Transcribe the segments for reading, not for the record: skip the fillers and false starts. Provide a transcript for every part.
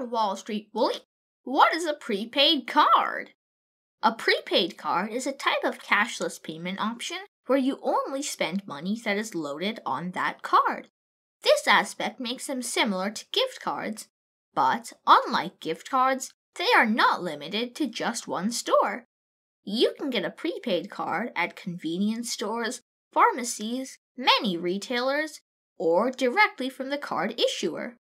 Wall Street Bully. What is a prepaid card? A prepaid card is a type of cashless payment option where you only spend money that is loaded on that card. This aspect makes them similar to gift cards, but unlike gift cards, they are not limited to just one store. You can get a prepaid card at convenience stores, pharmacies, many retailers, or directly from the card issuer.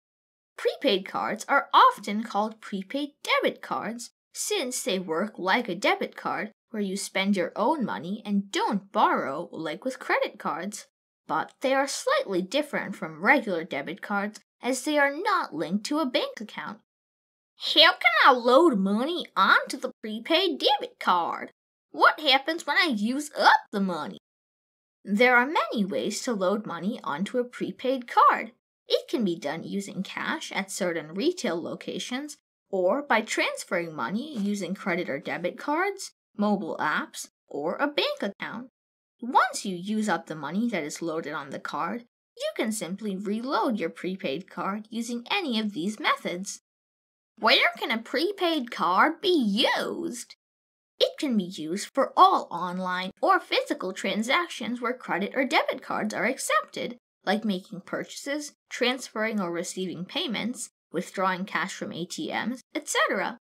Prepaid cards are often called prepaid debit cards since they work like a debit card where you spend your own money and don't borrow like with credit cards. But they are slightly different from regular debit cards as they are not linked to a bank account. How can I load money onto the prepaid debit card? What happens when I use up the money? There are many ways to load money onto a prepaid card. It can be done using cash at certain retail locations or by transferring money using credit or debit cards, mobile apps, or a bank account. Once you use up the money that is loaded on the card, you can simply reload your prepaid card using any of these methods. Where can a prepaid card be used? It can be used for all online or physical transactions where credit or debit cards are accepted, like making purchases, transferring or receiving payments, withdrawing cash from ATMs, etc.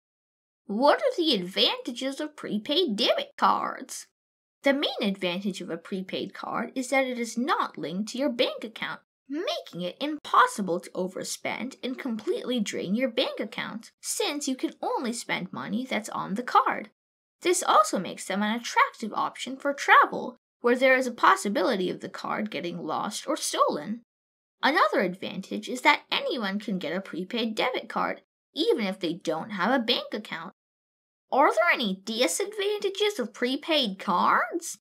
What are the advantages of prepaid debit cards? The main advantage of a prepaid card is that it is not linked to your bank account, making it impossible to overspend and completely drain your bank account, since you can only spend money that's on the card. This also makes them an attractive option for travel, where there is a possibility of the card getting lost or stolen. Another advantage is that anyone can get a prepaid debit card, even if they don't have a bank account. Are there any disadvantages of prepaid cards?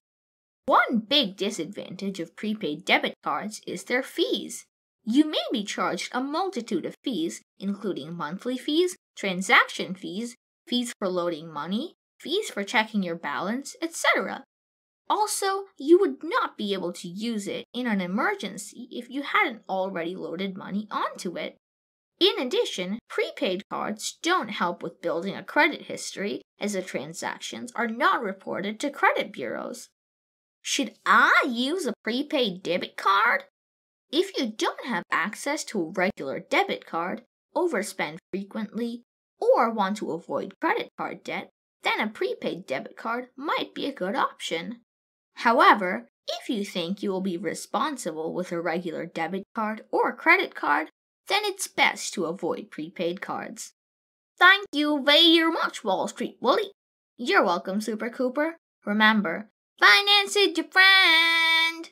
One big disadvantage of prepaid debit cards is their fees. You may be charged a multitude of fees, including monthly fees, transaction fees, fees for loading money, fees for checking your balance, etc. Also, you would not be able to use it in an emergency if you hadn't already loaded money onto it. In addition, prepaid cards don't help with building a credit history as the transactions are not reported to credit bureaus. Should I use a prepaid debit card? If you don't have access to a regular debit card, overspend frequently, or want to avoid credit card debt, then a prepaid debit card might be a good option. However, if you think you will be responsible with a regular debit card or credit card, then it's best to avoid prepaid cards. Thank you very much, Wall Street Bully. You're welcome, Super Cooper. Remember, finance is your friend.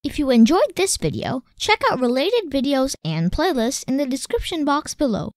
If you enjoyed this video, check out related videos and playlists in the description box below.